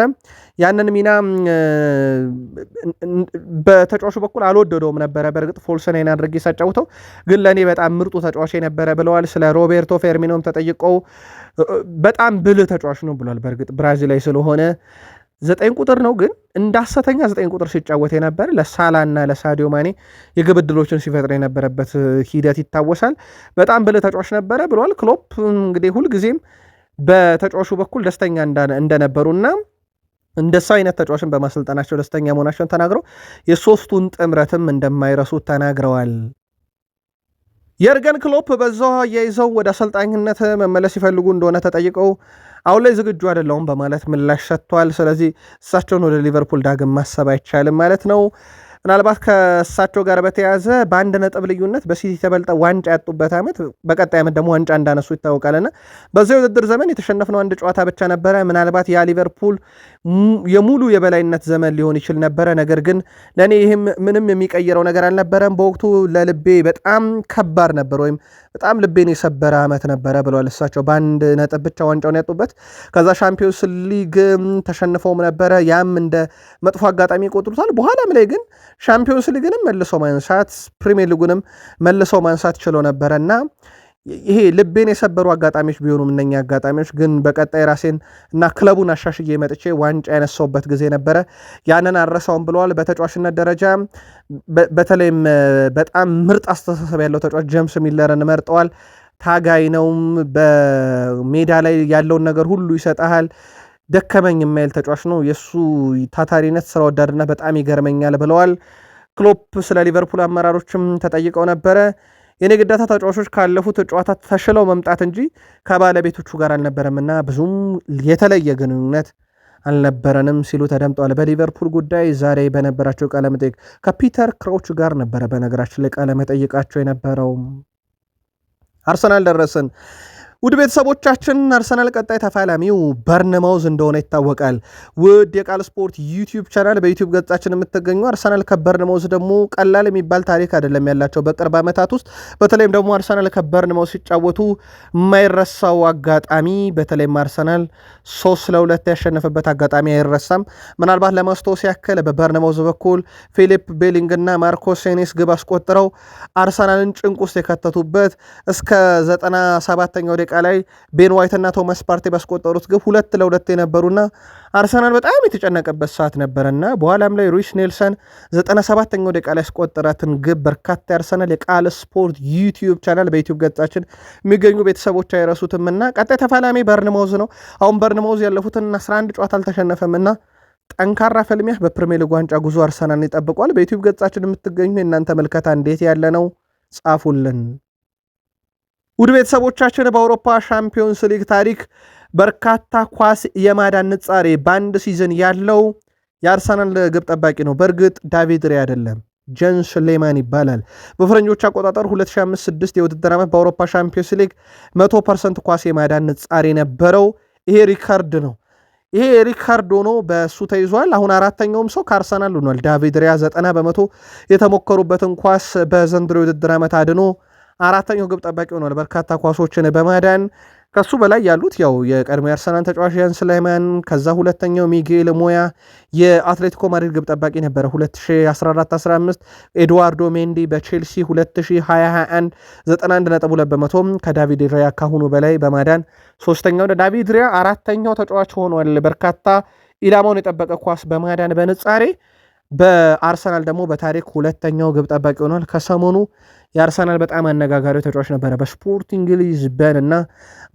ያንን ሚና በተጫዋቹ በኩል አልወደደውም ነበረ። በእርግጥ ፎልስ ናይን አድርጌ ሳጫውተው ግን ለእኔ በጣም ምርጡ ተጫዋች ነበረ ብለዋል። ስለ ሮቤርቶ ፌርሚኖም ተጠይቀው በጣም ብልህ ተጫዋች ነው ብሏል። በእርግጥ ብራዚላዊ ስለሆነ 9 ቁጥር ነው፣ ግን እንደ ሐሰተኛ 9 ቁጥር ሲጫወት የነበረ ለሳላ እና ለሳዲዮ ማኔ የግብ ዕድሎችን ሲፈጥር የነበረበት ሂደት ይታወሳል። በጣም ብልህ ተጫዋች ነበረ ብለዋል። ክሎፕ እንግዲህ ሁልጊዜም በተጫዋቹ በኩል ደስተኛ እንደነበሩና እንደሱ አይነት ተጫዋችን በማሰልጠናቸው ደስተኛ መሆናቸውን ተናግረው የሶስቱን ጥምረትም እንደማይረሱት ተናግረዋል። የርገን ክሎፕ በዛው አያይዘው ወደ አሰልጣኝነት መመለስ ይፈልጉ እንደሆነ ተጠይቀው አሁን ላይ ዝግጁ አይደለሁም በማለት ምላሽ ሰጥቷል። ስለዚህ እሳቸውን ወደ ሊቨርፑል ዳግም ማሰብ አይቻልም ማለት ነው። ምናልባት ከእሳቸው ጋር በተያያዘ በአንድ ነጥብ ልዩነት በሲቲ ተበልጠ ዋንጫ ያጡበት ዓመት በቀጣይ ዓመት ደግሞ ዋንጫ እንዳነሱ ይታወቃልና በዚያ የውድድር ዘመን የተሸነፍነው አንድ ጨዋታ ብቻ ነበረ። ምናልባት ያ ሊቨርፑል የሙሉ የበላይነት ዘመን ሊሆን ይችል ነበረ። ነገር ግን ለእኔ ይህም ምንም የሚቀይረው ነገር አልነበረም። በወቅቱ ለልቤ በጣም ከባድ ነበር፣ ወይም በጣም ልቤን የሰበረ ዓመት ነበረ ብለዋል እሳቸው። በአንድ ነጥብ ብቻ ዋንጫውን ያጡበት፣ ከዛ ሻምፒዮንስ ሊግ ተሸንፈውም ነበረ። ያም እንደ መጥፎ አጋጣሚ ይቆጥሩታል። በኋላም ላይ ግን ሻምፒዮንስ ሊግንም መልሶ ማንሳት ፕሪሚየር ሊጉንም መልሶ ማንሳት ችሎ ነበረ እና ይሄ ልቤን የሰበሩ አጋጣሚዎች ቢሆኑም እነኛ አጋጣሚዎች ግን በቀጣይ ራሴን እና ክለቡን አሻሽዬ መጥቼ ዋንጫ ያነሳውበት ጊዜ ነበረ፣ ያንን አረሳውም ብለዋል። በተጫዋችነት ደረጃ በተለይም በጣም ምርጥ አስተሳሰብ ያለው ተጫዋች ጄምስ ሚለርን መርጠዋል። ታጋይ ነውም፣ በሜዳ ላይ ያለውን ነገር ሁሉ ይሰጣል። ደከመኝ የማይል ተጫዋች ነው። የእሱ ታታሪነት፣ ስራ ወዳድነት በጣም ይገርመኛል ብለዋል። ክሎፕ ስለ ሊቨርፑል አመራሮችም ተጠይቀው ነበረ። የኔ ግዴታ ተጫዋቾች ካለፉት ጨዋታ ተሽለው መምጣት እንጂ ከባለቤቶቹ ጋር አልነበረምና ብዙም የተለየ ግንኙነት አልነበረንም ሲሉ ተደምጠዋል። በሊቨርፑል ጉዳይ ዛሬ በነበራቸው ቃለመጠይቅ ከፒተር ክራውች ጋር ነበረ በነገራችን ላይ ቃለመጠይቃቸው የነበረው። አርሰናል ደረስን። ውድ ቤተሰቦቻችን አርሰናል ቀጣይ ተፋላሚው በርንማውዝ እንደሆነ ይታወቃል። ውድ የቃል ስፖርት ዩቲዩብ ቻናል በዩቲዩብ ገጻችን የምትገኙ አርሰናል ከበርንማውዝ ደግሞ ቀላል የሚባል ታሪክ አይደለም ያላቸው በቅርብ ዓመታት ውስጥ። በተለይም ደግሞ አርሰናል ከበርንማውዝ ሲጫወቱ የማይረሳው አጋጣሚ፣ በተለይም አርሰናል 3-2 ያሸነፈበት አጋጣሚ አይረሳም። ምናልባት ለማስታወስ ያክል በበርንማውዝ በኩል ፊሊፕ ቤሊንግ እና ማርኮ ሴኔስ ግብ አስቆጥረው አርሰናልን ጭንቅ ውስጥ የከተቱበት እስከ 97ኛው ላይ ቤን ዋይት እና ቶማስ ፓርቴ ባስቆጠሩት ግብ 2-2 የነበሩና አርሰናል በጣም የተጨነቀበት ሰዓት ነበረና በኋላም ላይ ሩይስ ኔልሰን 97ኛው ደቂቃ ላይ ያስቆጠራትን ግብ በርካታ አርሰናል የቃል ስፖርት ዩቲዩብ ቻናል በዩቲዩብ ገጻችን የሚገኙ ቤተሰቦች አይረሱትምና ቀጣይ ተፋላሚ በርንማውዝ ነው። አሁን በርንማውዝ ያለፉትን 11 ጨዋታ አልተሸነፈምና ጠንካራ ፍልሚያ በፕሪሚየር ሊግ ዋንጫ ጉዞ አርሰናልን ይጠብቋል። በዩቲዩብ ገጻችን የምትገኙ የእናንተ መልከታ እንዴት ያለ ነው? ጻፉልን። ውድ ቤተሰቦቻችን በአውሮፓ ሻምፒዮንስ ሊግ ታሪክ በርካታ ኳስ የማዳን ንጻሬ በአንድ ሲዝን ያለው የአርሰናል ግብ ጠባቂ ነው። በእርግጥ ዳቪድ ሬ አይደለም፣ ጀንስ ሌማን ይባላል። በፈረንጆች አቆጣጠር 2005/6 የውድድር ዓመት በአውሮፓ ሻምፒዮንስ ሊግ 100% ኳስ የማዳን ንጻሬ ነበረው። ይሄ ሪካርድ ነው። ይሄ ሪካርድ ሆኖ በእሱ ተይዟል። አሁን አራተኛውም ሰው ከአርሰናል ሆኗል። ዳቪድ ሬያ 90% የተሞከሩበትን ኳስ በዘንድሮ የውድድር ዓመት አድኖ አራተኛው ግብ ጠባቂ ሆኗል በርካታ ኳሶችን በማዳን። ከሱ በላይ ያሉት ያው የቀድሞ የአርሰናል ተጫዋች ጀንስ ሌማን፣ ከዛ ሁለተኛው ሚጌል ሞያ የአትሌቲኮ ማድሪድ ግብ ጠባቂ ነበረ 2014-15፣ ኤድዋርዶ ሜንዲ በቼልሲ 2021 91.2% ከዳቪድ ሪያ ካሁኑ በላይ በማዳን ሶስተኛው ዳቪድ ሪያ አራተኛው ተጫዋች ሆኗል በርካታ ኢላማውን የጠበቀ ኳስ በማዳን በንጻሬ። በአርሰናል ደግሞ በታሪክ ሁለተኛው ግብ ጠባቂ ሆኗል። ከሰሞኑ የአርሰናል በጣም አነጋጋሪው ተጫዋች ነበረ በስፖርቲንግ ሊዝበን እና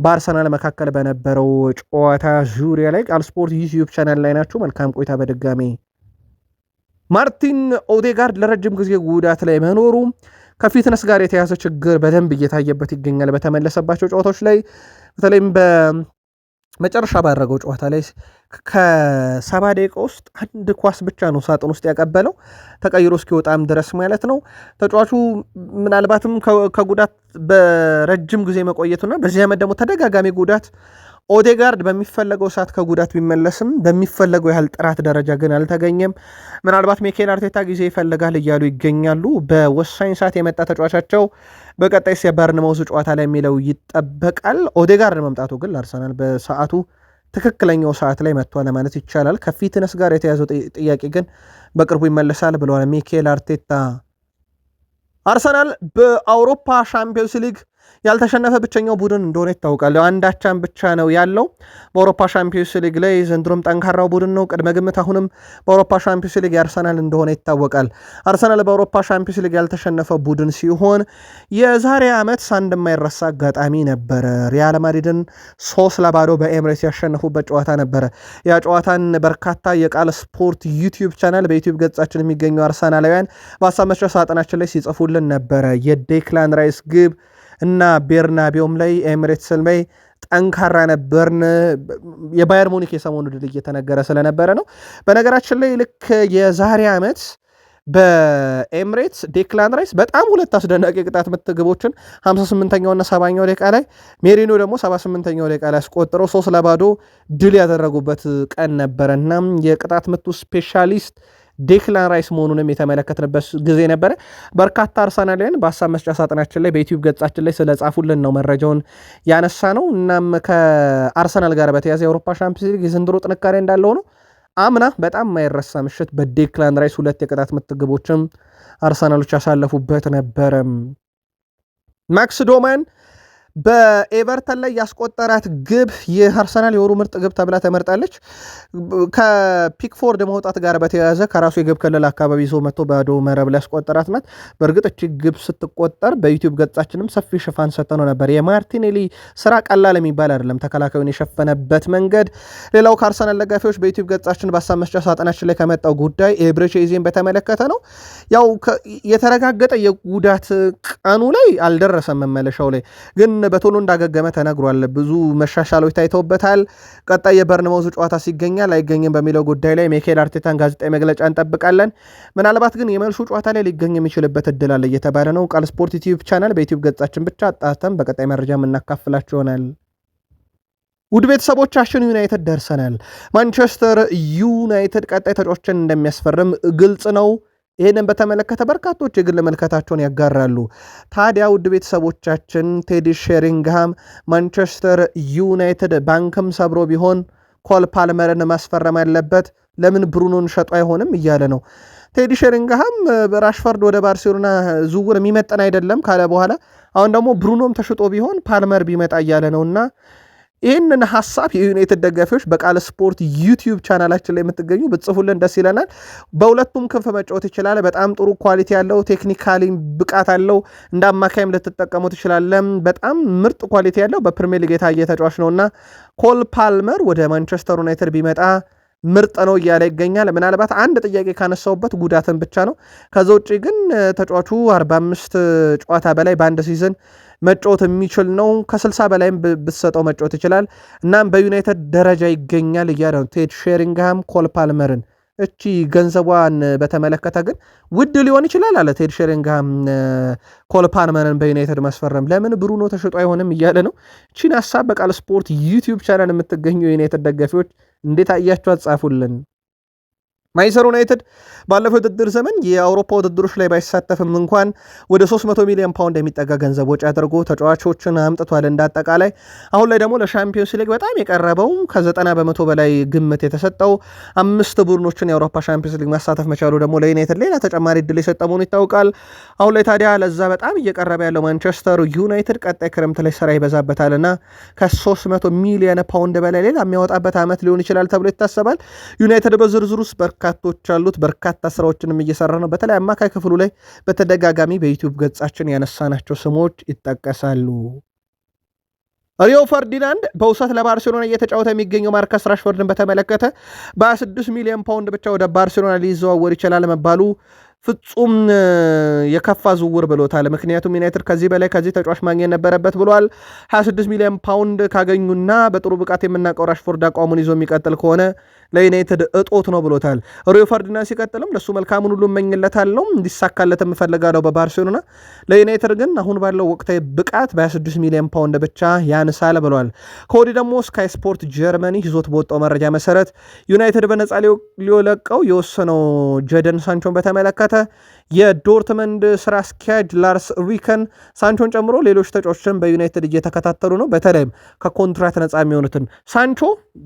በአርሰናል መካከል በነበረው ጨዋታ ዙሪያ ላይ ቃል ስፖርት ዩቲዩብ ቻናል ላይ ናችሁ። መልካም ቆይታ። በድጋሚ ማርቲን ኦዴጋርድ ለረጅም ጊዜ ጉዳት ላይ መኖሩ ከፊትነስ ጋር የተያዘ ችግር በደንብ እየታየበት ይገኛል። በተመለሰባቸው ጨዋታዎች ላይ በተለይም መጨረሻ ባደረገው ጨዋታ ላይ ከ70 ደቂቃ ውስጥ አንድ ኳስ ብቻ ነው ሳጥን ውስጥ ያቀበለው ተቀይሮ እስኪወጣም ድረስ ማለት ነው። ተጫዋቹ ምናልባትም ከጉዳት በረጅም ጊዜ መቆየቱና በዚህ ዓመት ደግሞ ተደጋጋሚ ጉዳት ኦዴጋርድ በሚፈለገው ሰዓት ከጉዳት ቢመለስም በሚፈለገው ያህል ጥራት ደረጃ ግን አልተገኘም። ምናልባት ሚኬል አርቴታ ጊዜ ይፈልጋል እያሉ ይገኛሉ። በወሳኝ ሰዓት የመጣ ተጫዋቻቸው በቀጣይ የበርንማውዝ ጨዋታ ላይ የሚለው ይጠበቃል። ኦዴጋርድ መምጣቱ ግን ለአርሰናል በሰዓቱ ትክክለኛው ሰዓት ላይ መጥቷል ማለት ይቻላል። ከፊትነስ ጋር የተያዘው ጥያቄ ግን በቅርቡ ይመለሳል ብለዋል ሚኬል አርቴታ። አርሰናል በአውሮፓ ሻምፒዮንስ ሊግ ያልተሸነፈ ብቸኛው ቡድን እንደሆነ ይታወቃል። አንድ አቻም ብቻ ነው ያለው በአውሮፓ ሻምፒዮንስ ሊግ ላይ። ዘንድሮም ጠንካራው ቡድን ነው። ቅድመ ግምት አሁንም በአውሮፓ ሻምፒዮንስ ሊግ የአርሰናል እንደሆነ ይታወቃል። አርሰናል በአውሮፓ ሻምፒዮንስ ሊግ ያልተሸነፈ ቡድን ሲሆን የዛሬ ዓመት አንድ የማይረሳ አጋጣሚ ነበረ። ሪያል ማድሪድን 3-0 በኤምሬትስ ያሸነፉበት ጨዋታ ነበረ። ያ ጨዋታን በርካታ የቃል ስፖርት ዩቲዩብ ቻናል በዩቲዩብ ገጻችን የሚገኙ አርሰናላውያን በሀሳብ መስጫ ሳጥናችን ላይ ሲጽፉልን ነበረ። የዴክላን ራይስ ግብ እና ቤርናቢዮም ላይ ኤሚሬትስ ላይ ጠንካራ ነበርን። የባየር ሙኒክ የሰሞኑ ድል እየተነገረ ስለነበረ ነው። በነገራችን ላይ ልክ የዛሬ ዓመት በኤሚሬትስ ዴክላን ራይስ በጣም ሁለት አስደናቂ ቅጣት ምት ግቦችን 58ኛውና 70ኛው ደቂቃ ላይ ሜሪኖ ደግሞ 78ኛው ደቂቃ ላይ አስቆጥረው 3-0 ድል ያደረጉበት ቀን ነበረ እና የቅጣት ምቱ ስፔሻሊስት ዴክላን ራይስ መሆኑንም የተመለከትንበት ጊዜ ነበረ። በርካታ አርሰናላውያን በሀሳብ መስጫ ሳጥናችን ላይ በዩቲዩብ ገጻችን ላይ ስለጻፉልን ነው መረጃውን ያነሳ ነው። እናም ከአርሰናል ጋር በተያዘ የአውሮፓ ሻምፒዮንስ ሊግ የዘንድሮ ጥንካሬ እንዳለው ነው። አምና በጣም የማይረሳ ምሽት በዴክላን ራይስ 2 የቅጣት ምት ግቦችም አርሰናሎች ያሳለፉበት ነበረ። ማክስ ዶማን በኤቨርተን ላይ ያስቆጠራት ግብ የአርሰናል የወሩ ምርጥ ግብ ተብላ ተመርጣለች። ከፒክፎርድ መውጣት ጋር በተያያዘ ከራሱ የግብ ክልል አካባቢ ይዞ መጥቶ ባዶ መረብ ላይ ያስቆጠራት ናት። በእርግጥ እቺ ግብ ስትቆጠር በዩቲዩብ ገጻችንም ሰፊ ሽፋን ሰጥተነው ነበር። የማርቲኔሊ ስራ ቀላል የሚባል አይደለም፣ ተከላካዩን የሸፈነበት መንገድ። ሌላው ከአርሰናል ደጋፊዎች በዩቲዩብ ገጻችን በሀሳብ መስጫ ሳጥናችን ላይ ከመጣው ጉዳይ ኤብሬቼዜን በተመለከተ ነው። ያው የተረጋገጠ የጉዳት ቀኑ ላይ አልደረሰም፣ መመለሻው ላይ ግን በቶሎ እንዳገገመ ተነግሯል። ብዙ መሻሻሎች ታይተውበታል። ቀጣይ የበርንማውዝ ጨዋታ ሲገኛል አይገኝም በሚለው ጉዳይ ላይ ሚኬል አርቴታን ጋዜጣዊ መግለጫ እንጠብቃለን። ምናልባት ግን የመልሱ ጨዋታ ላይ ሊገኝ የሚችልበት እድል አለ እየተባለ ነው። ቃል ስፖርት ዩቲዩብ ቻናል በዩቲዩብ ገጻችን ብቻ አጣተም በቀጣይ መረጃ የምናካፍላችሁ ይሆናል። ውድ ቤተሰቦቻችን ዩናይትድ ደርሰናል። ማንቸስተር ዩናይትድ ቀጣይ ተጫዋቾችን እንደሚያስፈርም ግልጽ ነው። ይህንን በተመለከተ በርካቶች የግል መልከታቸውን ያጋራሉ። ታዲያ ውድ ቤተሰቦቻችን ቴዲ ሼሪንግሃም ማንቸስተር ዩናይትድ ባንክም ሰብሮ ቢሆን ኮል ፓልመርን ማስፈረም ያለበት ለምን ብሩኖን ሸጦ አይሆንም እያለ ነው። ቴዲ ሼሪንግሃም በራሽፈርድ ወደ ባርሴሎና ዝውውር የሚመጠን አይደለም ካለ በኋላ አሁን ደግሞ ብሩኖም ተሽጦ ቢሆን ፓልመር ቢመጣ እያለ ነውና ይህንን ሀሳብ የዩናይትድ ደጋፊዎች በቃል ስፖርት ዩቲዩብ ቻናላችን ላይ የምትገኙ ብጽፉልን ደስ ይለናል። በሁለቱም ክንፍ መጫወት ይችላል። በጣም ጥሩ ኳሊቲ ያለው ቴክኒካሊ ብቃት አለው። እንደ አማካይም ልትጠቀሙ ትችላለን። በጣም ምርጥ ኳሊቲ ያለው በፕሪሚየር ሊግ የታየ ተጫዋች ነውና ኮል ፓልመር ወደ ማንቸስተር ዩናይትድ ቢመጣ ምርጥ ነው እያለ ይገኛል። ምናልባት አንድ ጥያቄ ካነሳውበት ጉዳትን ብቻ ነው። ከዛ ውጭ ግን ተጫዋቹ 45 ጨዋታ በላይ በአንድ ሲዝን መጫወት የሚችል ነው። ከ60 በላይም ብትሰጠው መጫወት ይችላል። እናም በዩናይትድ ደረጃ ይገኛል እያለ ነው ቴድ ሼሪንግሃም ኮል ፓልመርን። እቺ ገንዘቧን በተመለከተ ግን ውድ ሊሆን ይችላል አለ ቴድ ሼሪንግሃም ኮል ፓልመርን በዩናይትድ ማስፈረም ለምን ብሩኖ ተሽጦ አይሆንም እያለ ነው። እቺን ሀሳብ በቃል ስፖርት ዩቲዩብ ቻናል የምትገኙ የዩናይትድ ደጋፊዎች እንዴት አያችሁ? አጻፉልን። ማንቸስተር ዩናይትድ ባለፈው ውድድር ዘመን የአውሮፓ ውድድሮች ላይ ባይሳተፍም እንኳን ወደ 300 ሚሊዮን ፓውንድ የሚጠጋ ገንዘብ ወጪ አድርጎ ተጫዋቾችን አምጥቷል እንዳጠቃላይ። አሁን ላይ ደግሞ ለሻምፒዮንስ ሊግ በጣም የቀረበው ከ90% በላይ ግምት የተሰጠው 5 ቡድኖችን የአውሮፓ ሻምፒዮንስ ሊግ ማሳተፍ መቻሉ ደግሞ ለዩናይትድ ሌላ ተጨማሪ እድል የሰጠ መሆኑ ይታወቃል። አሁን ላይ ታዲያ ለዛ በጣም እየቀረበ ያለው ማንቸስተር ዩናይትድ ቀጣይ ክረምት ላይ ስራ ይበዛበታልና ከ300 ሚሊዮን ፓውንድ በላይ ሌላ የሚያወጣበት ዓመት ሊሆን ይችላል ተብሎ ይታሰባል። ዩናይትድ በዝርዝር ውስጥ በርካቶች አሉት። በርካታ ስራዎችንም እየሰራ ነው። በተለይ አማካይ ክፍሉ ላይ በተደጋጋሚ በዩቲዩብ ገጻችን ያነሳናቸው ስሞች ይጠቀሳሉ። ሪዮ ፈርዲናንድ በውሰት ለባርሴሎና እየተጫወተ የሚገኘው ማርከስ ራሽፎርድን በተመለከተ በ26 ሚሊዮን ፓውንድ ብቻ ወደ ባርሴሎና ሊዘዋወር ይችላል መባሉ ፍጹም የከፋ ዝውውር ብሎታል። ምክንያቱም ዩናይትድ ከዚህ በላይ ከዚህ ተጫዋች ማግኘት ነበረበት ብሏል። 26 ሚሊዮን ፓውንድ ካገኙና በጥሩ ብቃት የምናውቀው ራሽፎርድ አቋሙን ይዞ የሚቀጥል ከሆነ ለዩናይትድ እጦት ነው ብሎታል። ሪዮ ፈርዲናንድ ሲቀጥልም ለሱ መልካሙን ሁሉ እመኝለታለሁ፣ እንዲሳካለት የምፈልጋለው በባርሴሎና ለዩናይትድ ግን አሁን ባለው ወቅታዊ ብቃት በ26 ሚሊዮን ፓውንድ ብቻ ያንሳል ብሏል። ከወዲህ ደግሞ ስካይ ስፖርት ጀርመኒ ይዞት በወጣው መረጃ መሰረት ዩናይትድ በነፃ ሊለቀው የወሰነው ጀደን ሳንቾን በተመለከተ የዶርትመንድ ስራ አስኪያጅ ላርስ ሪከን ሳንቾን ጨምሮ ሌሎች ተጫዋቾችን በዩናይትድ እየተከታተሉ ነው። በተለይም ከኮንትራት ነፃ የሚሆኑትን ሳንቾ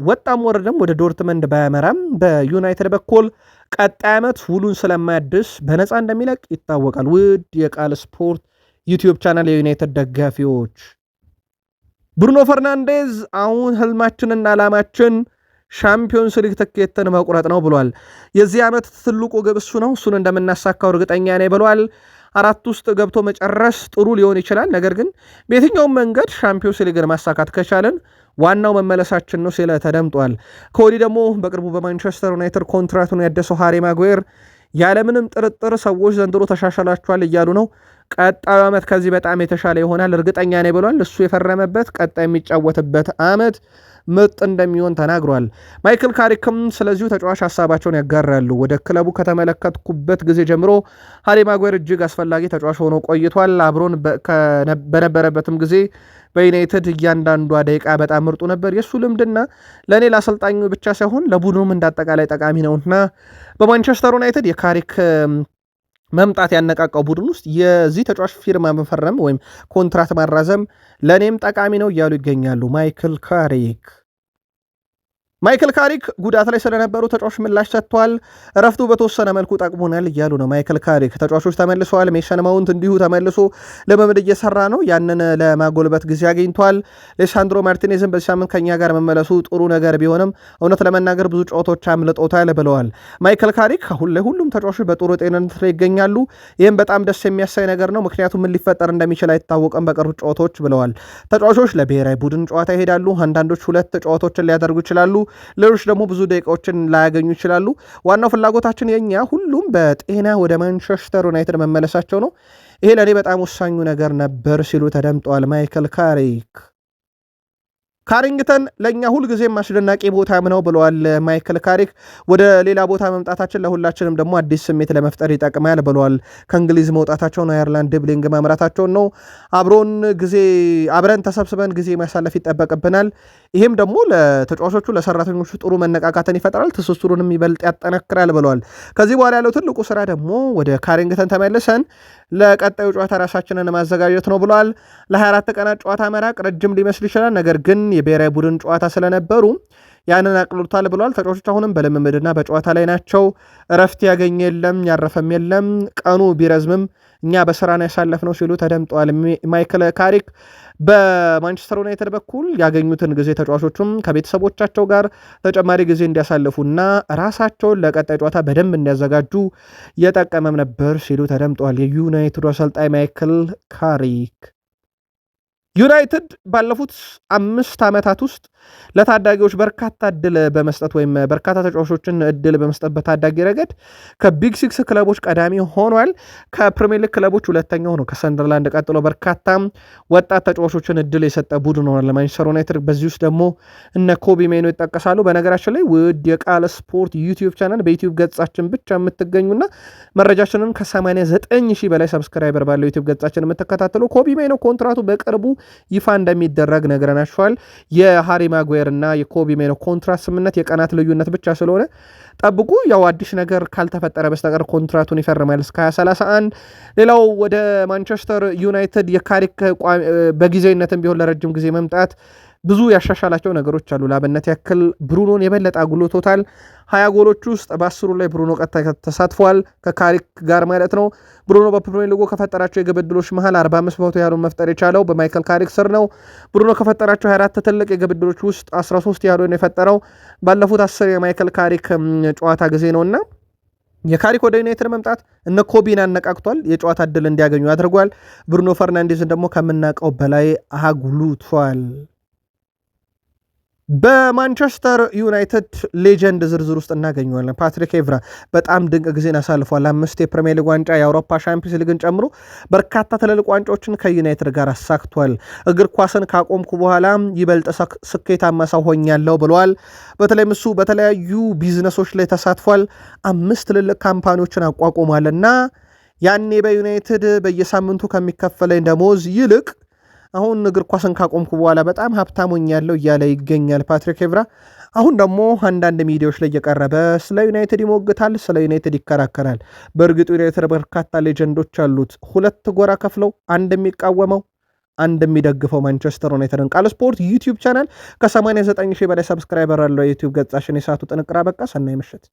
ወጣም ወረደም ወደ ዶርትመንድ ባያመራም በዩናይትድ በኩል ቀጣይ ዓመት ውሉን ስለማያድስ በነፃ እንደሚለቅ ይታወቃል። ውድ የቃል ስፖርት ዩቲዩብ ቻናል የዩናይትድ ደጋፊዎች ብሩኖ ፈርናንዴዝ አሁን ህልማችንና ዓላማችን ሻምፒዮንስ ሊግ ትኬትን መቁረጥ ነው ብሏል። የዚህ ዓመት ትልቁ ግብ እሱ ነው፣ እሱን እንደምናሳካው እርግጠኛ ነኝ ብሏል። 4 ውስጥ ገብቶ መጨረስ ጥሩ ሊሆን ይችላል፣ ነገር ግን በየትኛውም መንገድ ሻምፒዮንስ ሊግን ማሳካት ከቻልን ዋናው መመለሳችን ነው ሲለ ተደምጧል። ከወዲህ ደግሞ በቅርቡ በማንቸስተር ዩናይትድ ኮንትራቱን ያደሰው ሃሪ ማጉዌር ያለምንም ጥርጥር ሰዎች ዘንድሮ ተሻሻላችኋል እያሉ ነው፣ ቀጣዩ ዓመት ከዚህ በጣም የተሻለ ይሆናል እርግጠኛ ነኝ ብሏል። እሱ የፈረመበት ቀጣይ የሚጫወትበት ዓመት ምርጥ እንደሚሆን ተናግሯል። ማይክል ካሪክም ስለዚሁ ተጫዋች ሀሳባቸውን ያጋራሉ። ወደ ክለቡ ከተመለከትኩበት ጊዜ ጀምሮ ሃሪ ማጉዌር እጅግ አስፈላጊ ተጫዋች ሆኖ ቆይቷል። አብሮን በነበረበትም ጊዜ በዩናይትድ እያንዳንዷ ደቂቃ በጣም ምርጡ ነበር። የእሱ ልምድና ለእኔ ለአሰልጣኙ ብቻ ሳይሆን ለቡድኑም እንዳጠቃላይ ጠቃሚ ነውና በማንቸስተር ዩናይትድ የካሪክ መምጣት ያነቃቃው ቡድን ውስጥ የዚህ ተጫዋች ፊርማ መፈረም ወይም ኮንትራት ማራዘም ለእኔም ጠቃሚ ነው እያሉ ይገኛሉ። ማይክል ካሪክ ጉዳት ላይ ስለነበሩ ተጫዋች ምላሽ ሰጥቷል። እረፍቱ በተወሰነ መልኩ ጠቅሞናል እያሉ ነው ማይክል ካሪክ። ተጫዋቾች ተመልሰዋል። ሜሰን ማውንት እንዲሁ ተመልሶ ልምምድ እየሰራ ነው። ያንን ለማጎልበት ጊዜ አግኝቷል። ሌሳንድሮ ማርቲኔዝን በዚህ ሳምንት ከኛ ጋር መመለሱ ጥሩ ነገር ቢሆንም እውነት ለመናገር ብዙ ጨዋታዎች አምልጦታል ብለዋል ማይክል ካሪክ። አሁን ላይ ሁሉም ተጫዋቾች በጥሩ ጤንነት ላይ ይገኛሉ። ይህም በጣም ደስ የሚያሳይ ነገር ነው፣ ምክንያቱም ምን ሊፈጠር እንደሚችል አይታወቅም በቀሩት ጨዋታዎች ብለዋል። ተጫዋቾች ለብሔራዊ ቡድን ጨዋታ ይሄዳሉ። አንዳንዶች 2 ጨዋታዎችን ሊያደርጉ ይችላሉ፣ ሌሎች ደግሞ ብዙ ደቂቃዎችን ላያገኙ ይችላሉ። ዋናው ፍላጎታችን የኛ ሁሉም በጤና ወደ ማንቸስተር ዩናይትድ መመለሳቸው ነው። ይሄ ለእኔ በጣም ወሳኙ ነገር ነበር ሲሉ ተደምጠዋል ማይክል ካሪክ። ካሪንግተን ለእኛ ሁልጊዜም አስደናቂ ቦታም ነው ብለዋል ማይክል ካሪክ። ወደ ሌላ ቦታ መምጣታችን ለሁላችንም ደግሞ አዲስ ስሜት ለመፍጠር ይጠቅማል ብለዋል። ከእንግሊዝ መውጣታቸውን አየርላንድ ድብሊንግ ማምራታቸውን ነው። አብረን ተሰብስበን ጊዜ ማሳለፍ ይጠበቅብናል። ይህም ደግሞ ለተጫዋቾቹ ለሰራተኞቹ ጥሩ መነቃቃትን ይፈጥራል፣ ትስስሩንም ይበልጥ ያጠናክራል ብለዋል። ከዚህ በኋላ ያለው ትልቁ ስራ ደግሞ ወደ ካሪንግተን ተመልሰን ለቀጣዩ ጨዋታ ራሳችንን ማዘጋጀት ነው ብለዋል። ለ24 ቀናት ጨዋታ መራቅ ረጅም ሊመስል ይችላል፣ ነገር ግን የብሔራዊ ቡድን ጨዋታ ስለነበሩ ያንን አቅልሎታል ብለዋል። ተጫዋቾች አሁንም በልምምድና በጨዋታ ላይ ናቸው። እረፍት ያገኘ የለም፣ ያረፈም የለም። ቀኑ ቢረዝምም እኛ በስራን ያሳለፍነው ሲሉ ተደምጠዋል ማይክል ካሪክ። በማንቸስተር ዩናይትድ በኩል ያገኙትን ጊዜ ተጫዋቾቹም ከቤተሰቦቻቸው ጋር ተጨማሪ ጊዜ እንዲያሳልፉና ራሳቸውን ለቀጣይ ጨዋታ በደንብ እንዲያዘጋጁ የጠቀመም ነበር ሲሉ ተደምጠዋል የዩናይትዱ አሰልጣኝ ማይክል ካሪክ። ዩናይትድ ባለፉት 5 ዓመታት ውስጥ ለታዳጊዎች በርካታ እድል በመስጠት ወይም በርካታ ተጫዋቾችን እድል በመስጠት በታዳጊ ረገድ ከቢግ 6 ክለቦች ቀዳሚ ሆኗል። ከፕሪሚየር ሊግ ክለቦች ሁለተኛው ነው። ከሰንደርላንድ ቀጥሎ በርካታ ወጣት ተጫዋቾችን እድል የሰጠ ቡድን ሆኗል ለማንቸስተር ዩናይትድ። በዚህ ውስጥ ደግሞ እነ ኮቢ ሜኖ ይጠቀሳሉ። በነገራችን ላይ ውድ የቃል ስፖርት ዩቲዩብ ቻናል በዩቲዩብ ገጻችን ብቻ የምትገኙና መረጃችንን ከ89,000 በላይ ሰብስክራይበር ባለው ዩቲዩብ ገጻችን የምትከታተሉ ኮቢ ሜኖ ኮንትራቱ በቅርቡ ይፋ እንደሚደረግ ነግረናችኋል። የሃሪ ማጉዌር እና የኮቢ ሜኖ ኮንትራት ስምምነት የቀናት ልዩነት ብቻ ስለሆነ ጠብቁ። ያው አዲስ ነገር ካልተፈጠረ በስተቀር ኮንትራቱን ይፈርማል እስከ 2031። ሌላው ወደ ማንቸስተር ዩናይትድ የካሪክ በጊዜነትም ቢሆን ለረጅም ጊዜ መምጣት ብዙ ያሻሻላቸው ነገሮች አሉ። ለአብነት ያክል ብሩኖን የበለጠ አጉልቶታል። 20 ጎሎች ውስጥ በ10 ላይ ብሩኖ ቀጥታ ተሳትፏል ከካሪክ ጋር ማለት ነው። ብሩኖ በፕሪሚየር ሊጉ ከፈጠራቸው የግብ ዕድሎች መሃል 45% ያሉን መፍጠር የቻለው በማይክል ካሪክ ስር ነው። ብሩኖ ከፈጠራቸው 24 ትልቅ የግብ ዕድሎች ውስጥ 13 ያሉን የፈጠረው ባለፉት 10 የማይክል ካሪክ ጨዋታ ጊዜ ነውና የካሪክ ወደ ዩናይትድ መምጣት እነ ኮቢን አነቃቅቷል፣ የጨዋታ ዕድል እንዲያገኙ አድርጓል። ብሩኖ ፈርናንዴዝን ደግሞ ከምናውቀው በላይ አጉልቷል። በማንቸስተር ዩናይትድ ሌጀንድ ዝርዝር ውስጥ እናገኘዋለን። ፓትሪክ ኤቭራ በጣም ድንቅ ጊዜን አሳልፏል። 5 የፕሪሚየር ሊግ ዋንጫ፣ የአውሮፓ ሻምፒዮንስ ሊግን ጨምሮ በርካታ ትልልቅ ዋንጫዎችን ከዩናይትድ ጋር አሳክቷል። እግር ኳስን ካቆምኩ በኋላ ይበልጥ ስኬታማ ሰው ሆኛለሁ ብለዋል። በተለይም እሱ በተለያዩ ቢዝነሶች ላይ ተሳትፏል። 5 ትልልቅ ካምፓኒዎችን አቋቁሟልና ያኔ በዩናይትድ በየሳምንቱ ከሚከፈለኝ ደሞዝ ይልቅ አሁን እግር ኳስን ካቆምኩ በኋላ በጣም ሀብታሞኛለሁ እያለ ይገኛል ፓትሪክ ኤቭራ። አሁን ደግሞ አንዳንድ ሚዲያዎች ላይ እየቀረበ ስለ ዩናይትድ ይሞግታል፣ ስለ ዩናይትድ ይከራከራል። በእርግጡ ዩናይትድ በርካታ ሌጀንዶች አሉት። 2 ጎራ ከፍለው አንድ የሚቃወመው አንድ የሚደግፈው ማንቸስተር ዩናይትድን። ቃል ስፖርት ዩቲዩብ ቻናል ከ89 ሺህ በላይ ሰብስክራይበር አለው የዩቲዩብ ገጻችን። የሰዓቱ ጥንቅር አበቃ። ሰናይ ምሽት።